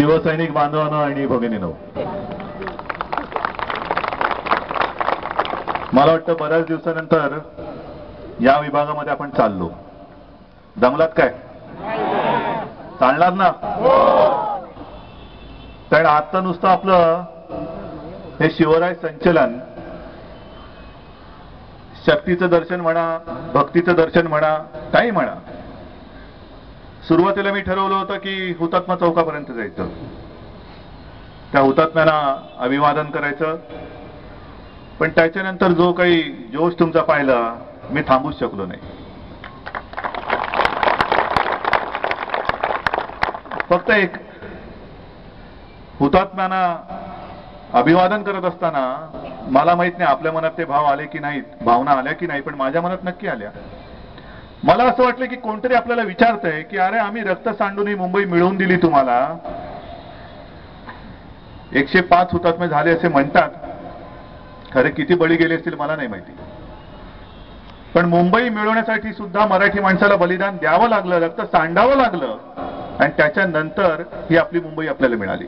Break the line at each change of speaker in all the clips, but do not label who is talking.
शिवसैनिक बांधवांनो आणि भगिनींनो, मला वाटतं बऱ्याच दिवसानंतर या विभागामध्ये आपण चाललो. दमलात काय? चालणार ना? कारण आता नुसतं आपलं हे शिवराय संचलन शक्तीचं दर्शन म्हणा, भक्तीचं दर्शन म्हणा, काही म्हणा. सुरुवातीला मी ठरवलं होतं की हुतात्मा चौकापर्यंत जायचं, त्या हुतात्म्याला अभिवादन करायचं. पण त्याच्यानंतर जो काही जोश तुमचा पाहिला, मी थांबूच शकलो नाही. फक्त एक, हुतात्म्यांना अभिवादन करत असताना मला माहित नाही आपल्या मनात ते भाव आले की नाहीत, भावना आल्या की नाही, पण माझ्या मनात नक्की आल्या. मला असं वाटलं की कोणतरी आपल्याला विचारतंय की अरे आम्ही रक्त सांडून ही मुंबई मिळवून दिली तुम्हाला. 105 हुतात्मे झाले असे म्हणतात. खरे किती बळी गेले असतील मला नाही माहिती, पण मुंबई मिळवण्यासाठी सुद्धा मराठी माणसाला बलिदान द्यावं लागलं, रक्त सांडावं लागलं, आणि त्याच्यानंतर ही आपली मुंबई आपल्याला मिळाली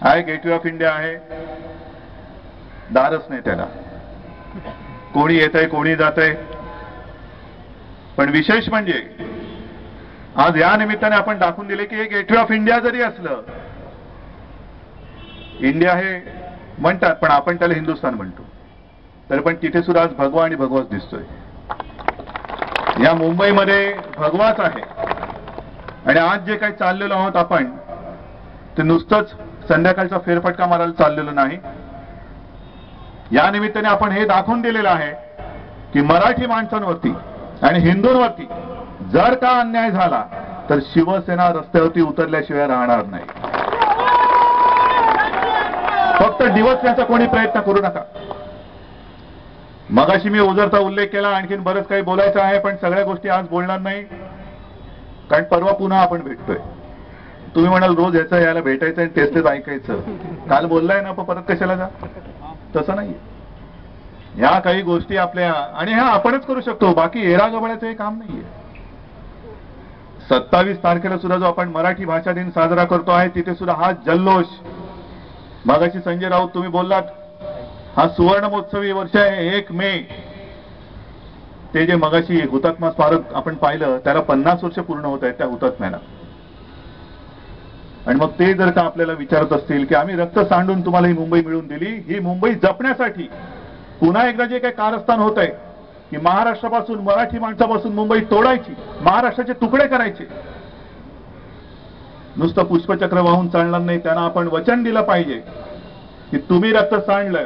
आहे. गेटवे ऑफ इंडिया आहे, दारच नाही त्याला. कोणी येत आहे, कोणी जात आहे. पण विशेष म्हणजे आज या निमित्ताने आपण दाखवून दिले की हे गेटवे ऑफ इंडिया जरी असलं, इंडिया हे म्हणतात पण आपण त्याला हिंदुस्थान म्हणतो, तरी पण तिथे सुद्धा आज भगवा आणि भगवाच दिसतोय. या मुंबईमध्ये भगवाच आहे. आणि आज जे काही चाललेलो आहोत आपण, ते नुसतंच संध्याकाळचा फेरफटका मारायला चाललेलो नाही. या निमित्ताने आपण हे दाखवून दिलेलं आहे की मराठी माणसांवरती आणि हिंदूंवरती जर का अन्याय झाला तर शिवसेना रस्त्यावरती उतरल्याशिवाय राहणार नाही. फक्त डिवचण्याचा कोणी प्रयत्न करू नका. मगाशी मी ओझरचा उल्लेख केला, आणखीन बरंच काही बोलायचं आहे, पण सगळ्या गोष्टी आज बोलणार नाही, कारण परवा पुन्हा आपण भेटतोय. तुम्ही म्हणाल रोज याचं याला भेटायचं आणि तेच तेच ऐकायचं, काल बोललाय ना, परत कशाला जा. तसं नाही. ह्या काही गोष्टी आपल्या, आणि ह्या आपणच करू शकतो, बाकी एरा गबळाचं हे काम नाहीये. 27 तारखेला सुद्धा जो आपण मराठी भाषा दिन साजरा करतो आहे, तिथे सुद्धा हा जल्लोष. मगाशी संजय राऊत तुम्ही बोललात, हा सुवर्ण महोत्सवी वर्ष आहे. 1 मे ते जे मगाशी हुतात्मा स्मारक आपण पाहिलं, त्याला 50 वर्ष पूर्ण होत आहेत त्या हुतात्म्याला. आणि मग ते जर का आपल्याला विचारत असतील की आम्ही रक्त सांडून तुम्हाला ही मुंबई मिळवून दिली, ही मुंबई जपण्यासाठी पुन्हा एकदा जे काही कारस्थान होत आहे की महाराष्ट्रापासून, मराठी माणसापासून मुंबई तोडायची, महाराष्ट्राचे तुकडे करायचे, नुसतं पुष्पचक्र वाहून चालणार नाही. त्यांना आपण वचन दिलं पाहिजे की तुम्ही रक्त सांडलं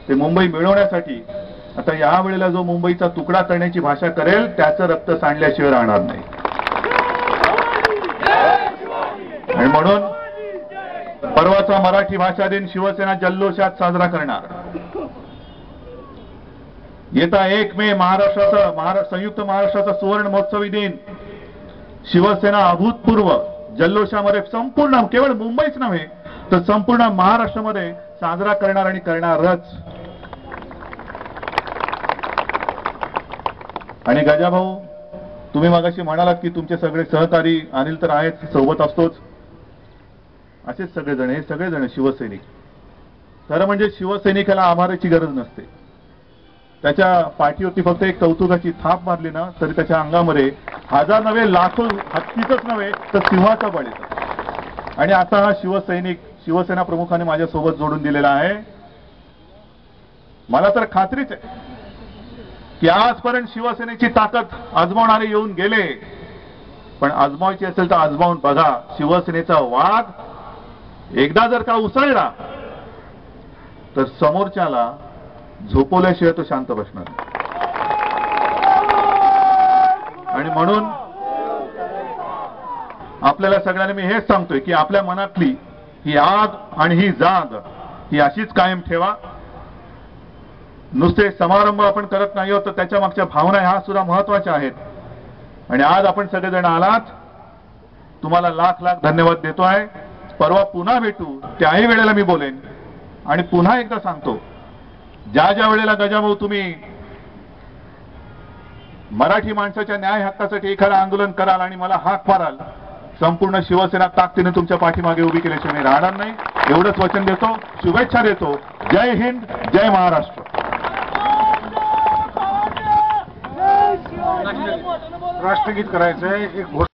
ते मुंबई मिळवण्यासाठी. आता या वेळेला जो मुंबईचा तुकडा करण्याची भाषा करेल, त्याचं रक्त सांडल्याशिवाय राहणार नाही. आणि म्हणून परवाचा मराठी भाषा दिन शिवसेना जल्लोषात साजरा करणार. येता 1 मे महाराष्ट्राचा, संयुक्त महाराष्ट्राचा सुवर्ण महोत्सवी दिन शिवसेना अभूतपूर्व जल्लोषामध्ये संपूर्ण, केवळ मुंबईच नव्हे तर संपूर्ण महाराष्ट्रामध्ये साजरा करणार आणि करणारच. आणि गजाभाऊ, तुम्ही मगाशी म्हणालात की तुमचे सगळे सहकारी, अनिल तर आहेत, सोबत असतोच, असेच सगळेजण, हे सगळेजण शिवसैनिक. खरं म्हणजे शिवसैनिकाला आभाराची गरज नसते. त्याच्या पाठीवरती फक्त एक कौतुकाची थाप मारली ना, तरी त्याच्या अंगामध्ये हजार नव्हे, लाखो, हत्तीचंच नव्हे तर सिंहाचा बळ येतो. आणि आता हा शिवसैनिक, शिवसेना प्रमुखाने माझ्यासोबत जोडून दिलेला आहे. मला तर खात्रीच आहे की आजपर्यंत शिवसेनेची ताकद आजमावणारे येऊन गेले, पण आजमावायची असेल तर आजमावून बघा. शिवसेनेचा वाघ एकदा जर का उसळला तर समोरच्याला झोपवल्याशिवाय तो शांत बसणार. आणि म्हणून आपल्याला सगळ्यांना मी हेच सांगतोय की आपल्या मनातली ही आग आणि ही जाग ही अशीच कायम ठेवा. नुसते समारंभ आपण करत नाही आहोत, तर त्याच्या मागच्या भावना ह्या सुद्धा महत्वाच्या आहेत. आणि आज आपण सगळेजण आलात, तुम्हाला लाख लाख धन्यवाद देतो आहे. परवा पुन्हा भेटू, त्याही वेळेला मी बोलेन. आणि पुन्हा एकदा सांगतो, ज्या ज्या वेळेला गजाभाऊ तुम्ही मराठी माणसाच्या न्याय हक्कासाठी एखादं आंदोलन कराल आणि मला हाक माराल, संपूर्ण शिवसेना ताकदीने तुमच्या पाठीमागे उभी केल्याशिवाय मी राहणार नाही, एवढंच वचन देतो, शुभेच्छा देतो. जय हिंद, जय महाराष्ट्र.
राष्ट्रगीत करायचंय एक